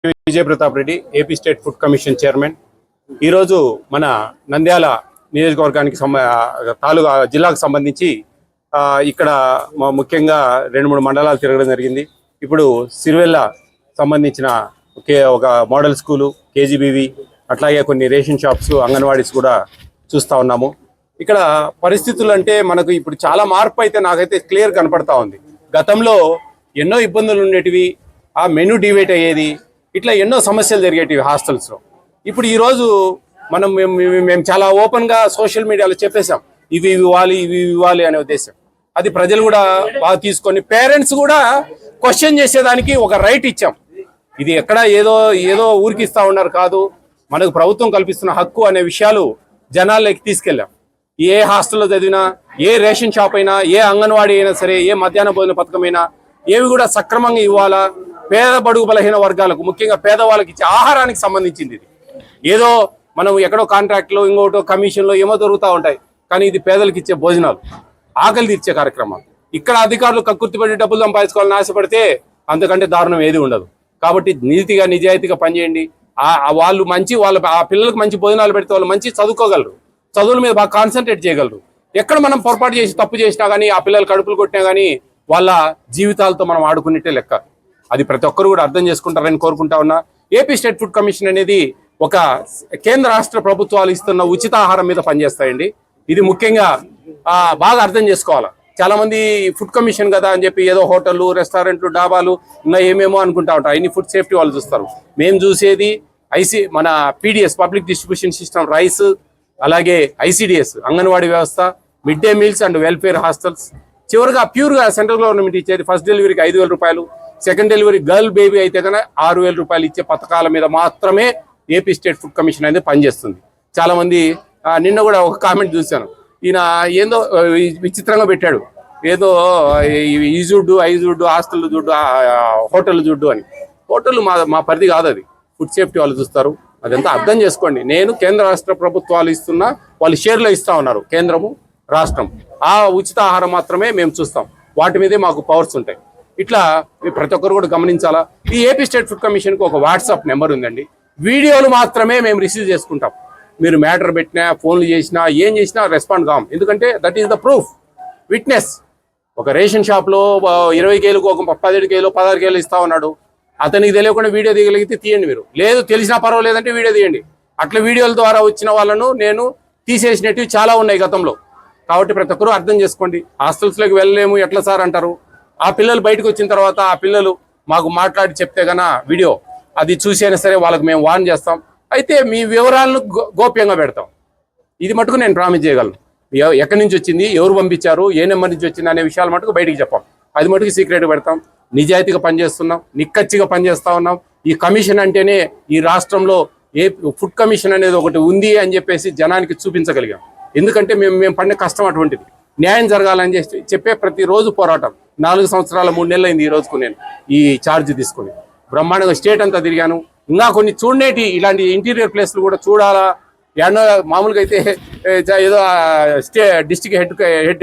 విజయ Pratap Reddy AP state food commission chairman ఈరోజు మన నంద్యాల నియోజకవర్గానికి జిల్లాకు సంబంధించి ఇక్కడ ముఖ్యంగా 2-3 మండలాలు తిరగడం జరిగింది. ఇప్పుడు సిరివెల్ల సంబంధించిన ఒక మోడల్ స్కూలు, కేజీబీవి, అట్లాగే కొన్ని రేషన్ షాప్స్, అంగన్వాడీస్ కూడా చూస్తూ ఉన్నాము. ఇక్కడ పరిస్థితులు అంటే మనకు ఇప్పుడు చాలా మార్పు అయితే నాకైతే క్లియర్ కనపడతా ఉంది. గతంలో ఎన్నో ఇబ్బందులు ఉండేటివి, ఆ మెనూ డివేట్ అయ్యేది, ఇట్లా ఎన్నో సమస్యలు జరిగేటివి హాస్టల్స్లో. ఇప్పుడు ఈరోజు మేము చాలా ఓపెన్గా సోషల్ మీడియాలో చెప్పేశాం, ఇవి ఇవ్వాలి అనే ఉద్దేశం. అది ప్రజలు కూడా బాగా తీసుకొని పేరెంట్స్ కూడా క్వశ్చన్ చేసేదానికి ఒక రైట్ ఇచ్చాం. ఇది ఎక్కడ ఏదో ఊరికి ఇస్తా ఉన్నారు కాదు, మనకు ప్రభుత్వం కల్పిస్తున్న హక్కు అనే విషయాలు జనాల్లోకి తీసుకెళ్ళాం. ఏ హాస్టల్లో చదివినా, ఏ రేషన్ షాప్ అయినా, ఏ అంగన్వాడీ అయినా సరే, ఏ మధ్యాహ్న భోజన పథకం అయినా ఏవి కూడా సక్రమంగా ఇవ్వాలా. పేద బడుగు బలహీన వర్గాలకు, ముఖ్యంగా పేదవాళ్ళకి ఇచ్చే ఆహారానికి సంబంధించింది ఇది. ఏదో మనం ఎక్కడో కాంట్రాక్ట్లో, ఇంకోటో కమిషన్లో ఏమో దొరుకుతూ ఉంటాయి, కానీ ఇది పేదలకు ఇచ్చే భోజనాలు, ఆకలి తీర్చే కార్యక్రమాలు. ఇక్కడ అధికారులు కక్కుర్తిపడి డబ్బులు సంపాదించుకోవాలని ఆశపడితే అంతకంటే దారుణం ఏది ఉండదు. కాబట్టి నీతిగా నిజాయితీగా పనిచేయండి. వాళ్ళు ఆ పిల్లలకు మంచి భోజనాలు పెడితే వాళ్ళు మంచి చదువుకోగలరు, చదువుల మీద బాగా కాన్సన్ట్రేట్ చేయగలరు. ఎక్కడ మనం పొరపాటు చేసి తప్పు చేసినా కానీ, ఆ పిల్లలు కడుపులు కొట్టినా కానీ వాళ్ళ జీవితాలతో మనం ఆడుకున్నట్టే లెక్క. అది ప్రతి ఒక్కరు కూడా అర్థం చేసుకుంటారని కోరుకుంటా ఉన్నా. ఏపీ స్టేట్ ఫుడ్ కమిషన్ అనేది ఒక కేంద్ర రాష్ట్ర ప్రభుత్వాలు ఇస్తున్న ఉచిత ఆహారం మీద పనిచేస్తాయండి. ఇది ముఖ్యంగా బాగా అర్థం చేసుకోవాలి. చాలా మంది ఫుడ్ కమిషన్ కదా అని చెప్పి ఏదో హోటళ్ళు, రెస్టారెంట్లు, డాబాలు ఇంకా ఏమేమో అనుకుంటా ఉంటారు. అన్ని ఫుడ్ సేఫ్టీ వాళ్ళు చూస్తారు. మేము చూసేది మన PDS, public distribution system, rice, అలాగే ఐసిడిఎస్, అంగన్వాడీ వ్యవస్థ, mid day meals and welfare hostels. చివరిగా ప్యూర్గా సెంట్రల్ గవర్నమెంట్ ఇచ్చేది ఫస్ట్ డెలివరీకి 5,000 రూపాయలు, సెకండ్ డెలివరీ గర్ల్ బేబీ అయితే కన్నా 6,000 రూపాయలు ఇచ్చే పథకాల మీద మాత్రమే ఏపీ స్టేట్ ఫుడ్ కమిషన్ అనేది పనిచేస్తుంది. చాలా మంది నిన్న కూడా ఒక కామెంట్ చూశాను, ఈయన ఏందో విచిత్రంగా పెట్టాడు, ఏదో ఈ జుడ్డు హాస్టల్ జుడ్డు, హోటల్ జుడ్డు అని. హోటల్ మా పరిధి కాదు, అది ఫుడ్ సేఫ్టీ వాళ్ళు చూస్తారు. అదంతా అర్థం చేసుకోండి. నేను కేంద్ర రాష్ట్ర ప్రభుత్వాలు ఇస్తున్నా, వాళ్ళు షేర్లో ఇస్తా ఉన్నారు, కేంద్రము రాష్ట్రం. ఆ ఉచిత ఆహారం మాత్రమే మేము చూస్తాం, వాటి మీదే మాకు పవర్స్ ఉంటాయి. ఇట్లా ప్రతి ఒక్కరు కూడా గమనించాలా. ఈ ఏపీ స్టేట్ ఫుడ్ కమిషన్కి ఒక వాట్సాప్ నెంబర్ ఉందండి. వీడియోలు మాత్రమే మేము రిసీవ్ చేసుకుంటాం. మీరు మ్యాటర్ పెట్టినా, ఫోన్లు చేసినా, ఏం చేసినా రెస్పాండ్ కాం. ఎందుకంటే that is the proof, witness. ఒక రేషన్ షాప్లో 20 కేలకు ఒక 17 కేలు 16 కేలు ఇస్తా ఉన్నాడు, అతనికి తెలియకుండా వీడియో తీయగలిగితే తీయండి. మీరు లేదు తెలిసినా పర్వాలేదంటే వీడియో తీయండి. అట్లా వీడియోల ద్వారా వచ్చిన వాళ్ళను నేను తీసేసినట్టు చాలా ఉన్నాయి గతంలో. కాబట్టి ప్రతి ఒక్కరూ అర్థం చేసుకోండి. హాస్టల్స్లోకి వెళ్ళలేము ఎట్లా సార్ అంటారు. ఆ పిల్లలు బయటకు వచ్చిన తర్వాత ఆ పిల్లలు మాకు మాట్లాడి చెప్తే కన్నా వీడియో అది చూసైనా సరే వాళ్ళకి మేము వార్న్ చేస్తాం. అయితే మీ వివరాలను గోప్యంగా పెడతాం. ఇది మటుకు నేను ప్రామిస్ చేయగలను. ఎక్కడి నుంచి వచ్చింది, ఎవరు పంపించారు, ఏ నెంబర్ నుంచి వచ్చింది అనే విషయాలు మటుకు బయటికి చెప్పాం. అది మటుకు సీక్రెట్గా పెడతాం. నిజాయితీగా పనిచేస్తున్నాం, నిక్కచ్చిగా పనిచేస్తూ ఉన్నాం. ఈ కమిషన్ అంటేనే ఈ రాష్ట్రంలో ఫుడ్ కమిషన్ అనేది ఒకటి ఉంది అని చెప్పేసి జనానికి చూపించగలిగాం. ఎందుకంటే మేము పడిన కష్టం అటువంటిది. న్యాయం జరగాలని చెప్పే ప్రతిరోజు పోరాటం. 4 సంవత్సరాల 3 నెలలు అయింది ఈ రోజుకు నేను ఈ ఛార్జ్ తీసుకుని. బ్రహ్మాండంగా స్టేట్ అంతా తిరిగాను. ఇంకా కొన్ని చూడనేటి ఇలాంటి ఇంటీరియర్ ప్లేస్లు కూడా చూడాలా. ఎన్నో మామూలుగా అయితే ఏదో డిస్టిక్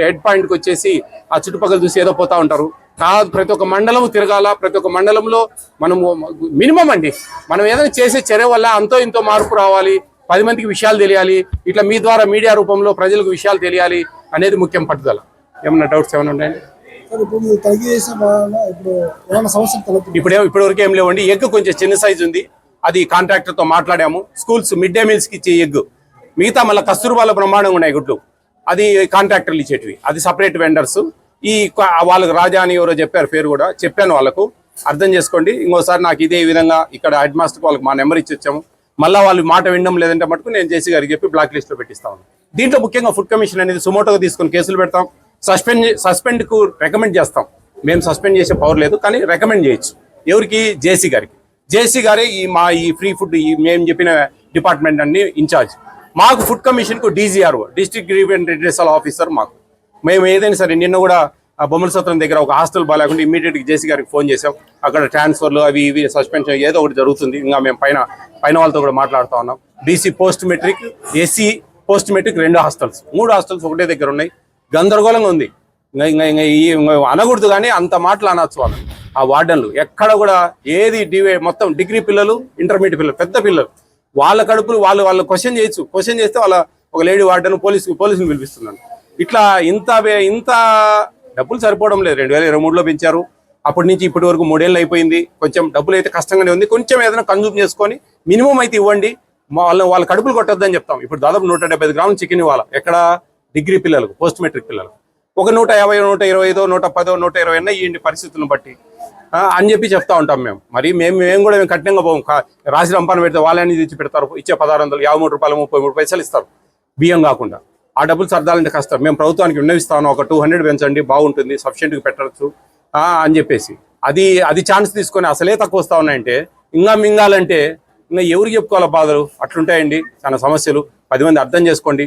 హెడ్ పాయింట్కి వచ్చేసి ఆ చుట్టుపక్కల చూసి ఏదో పోతా ఉంటారు. కాదు, ప్రతి ఒక్క మండలం తిరగాల. ప్రతి ఒక్క మండలంలో మనము మినిమం అండి, మనం ఏదైనా చేసే చర్య వల్ల అంతో ఇంతో మార్పు రావాలి, 10 మందికి విషయాలు తెలియాలి. ఇట్లా మీ ద్వారా మీడియా రూపంలో ప్రజలకు విషయాలు తెలియాలి అనేది ముఖ్యం పట్టుదల. ఏమన్నా డౌట్స్ ఏమైనా ఉన్నాయండి? ఇప్పటివరకు ఏం లేవండి. ఎగ్ కొంచెం చిన్న సైజు ఉంది, అది కాంట్రాక్టర్తో మాట్లాడాము. స్కూల్స్ మిడ్ డే మీల్స్కి ఇచ్చే ఎగ్, మిగతా మళ్ళీ కస్తూర్బాలో బ్రహ్మాండంగా ఉన్నాయి గుడ్లు, అది కాంట్రాక్టర్లు ఇచ్చేటివి, అది సపరేట్ వెండర్స్. వాళ్ళకి రాజా అని ఎవరో చెప్పారు, పేరు కూడా చెప్పాను వాళ్ళకు. అర్థం చేసుకోండి. ఇంకోసారి నాకు ఇదే విధంగా ఇక్కడ హెడ్ మాస్టర్కి వాళ్ళకి మా నెంబర్ ఇచ్చి వచ్చాము. మళ్ళీ వాళ్ళు మాట వినడం లేదంటే మటుకు నేను జేసీ గారికి చెప్పి బ్లాక్ లిస్ట్లో పెట్టిస్తాను. దీంట్లో ముఖ్యంగా ఫుడ్ కమిషన్ అనేది సుమోటోగా తీసుకుని కేసులు పెడతాం. సస్పెండ్కు రికమెండ్ చేస్తాం. మేము సస్పెండ్ చేసే పవర్ లేదు, కానీ రికమెండ్ చేయొచ్చు. ఎవరికి? జేసీ గారికి. జేసీ గారే ఈ ఫ్రీ ఫుడ్ మేము చెప్పిన డిపార్ట్మెంట్ అన్ని ఇన్ఛార్జ్. మాకు ఫుడ్ కమిషన్కు డీజీఆర్ఓ, డిస్ట్రిక్ట్ గ్రీవెన్స్ రిడ్రెసల్ ఆఫీసర్ మాకు. మేము ఏదైనా సరే, నిన్న కూడా బొమ్మల సత్రం దగ్గర ఒక హాస్టల్ బాగాలేకుండా ఇమీడియట్గా జేసీ గారికి ఫోన్ చేసాం. అక్కడ ట్రాన్స్ఫర్లు అవి ఇవి సస్పెన్షన్ ఏదో ఒకటి జరుగుతుంది. ఇంకా మేము పైన వాళ్ళతో కూడా మాట్లాడుతూ ఉన్నాం. BC post matric, SC post matric 2 hostels, 3 hostels ఒకటే దగ్గర ఉన్నాయి. గందరగోళంగా ఉంది. ఇంకా అనకూడదు కానీ అంత మాటలు అనొచ్చు వాళ్ళు ఆ వార్డెన్లు. ఎక్కడ కూడా ఏది మొత్తం డిగ్రీ పిల్లలు, ఇంటర్మీడియట్ పిల్లలు, పెద్ద పిల్లలు వాళ్ళ కడుపులు వాళ్ళు క్వశ్చన్ చేయొచ్చు. క్వశ్చన్ చేస్తే వాళ్ళ ఒక లేడీ వార్డెన్ పోలీసుని పిలిపిస్తున్నాను. ఇట్లా ఇంత డబ్బులు సరిపోవడం లేదు. 2023లో పెంచారు, అప్పటి నుంచి ఇప్పటి వరకు 3 ఏళ్ళు అయిపోయింది. కొంచెం డబ్బులు అయితే కష్టంగానే ఉంది. కొంచెం ఏదైనా కన్జ్యూమ్ చేసుకొని మినిమం అయితే ఇవ్వండి. వాళ్ళ కడుపులు కొట్టొద్దని చెప్తాం. ఇప్పుడు దాదాపు 175 గ్రాములు చికెన్ ఇవ్వాలి ఎక్కడ డిగ్రీ పిల్లలకు, పోస్ట్ మెట్రిక్ పిల్లలకు. ఒక 150, 125, 110, 120 ఇవ్వండి పరిస్థితులను బట్టి అని చెప్పి చెప్తా ఉంటాం మేము. మరి మేము కూడా కఠినంగా పోం. రాసి రంపాన పెడితే వాళ్ళని తెచ్చి పెడతారు. ఇచ్చే 1600, 53 రూపాయలు, 33 పైసలు ఇస్తారు బియ్యం కాకుండా. ఆ డబ్బులు సర్దాలంటే కష్టం. మేము ప్రభుత్వానికి విన్నవిస్తాను, ఒక 200 పెంచండి, బాగుంటుంది, సఫిషియెంట్గా పెట్టచ్చు అని చెప్పేసి. అది ఛాన్స్ తీసుకొని అసలే తక్కువ వస్తా ఉన్నాయంటే ఇంకా మింగాలంటే ఇంకా ఎవరికి చెప్పుకోవాలా బాధలు. అట్లుంటాయండి చాలా సమస్యలు. 10 మంది అర్థం చేసుకోండి.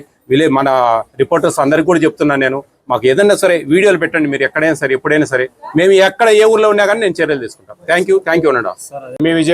మన రిపోర్టర్స్ అందరికీ కూడా చెప్తున్నాను నేను, మాకు ఏదైనా సరే వీడియోలు పెట్టండి మీరు, ఎక్కడైనా సరే ఎప్పుడైనా సరే. మేము ఎక్కడ ఏ ఊర్లో ఉన్నా కానీ నేను చర్యలు తీసుకుంటాను. థ్యాంక్ యూ అన్నాడు. మీ విజయ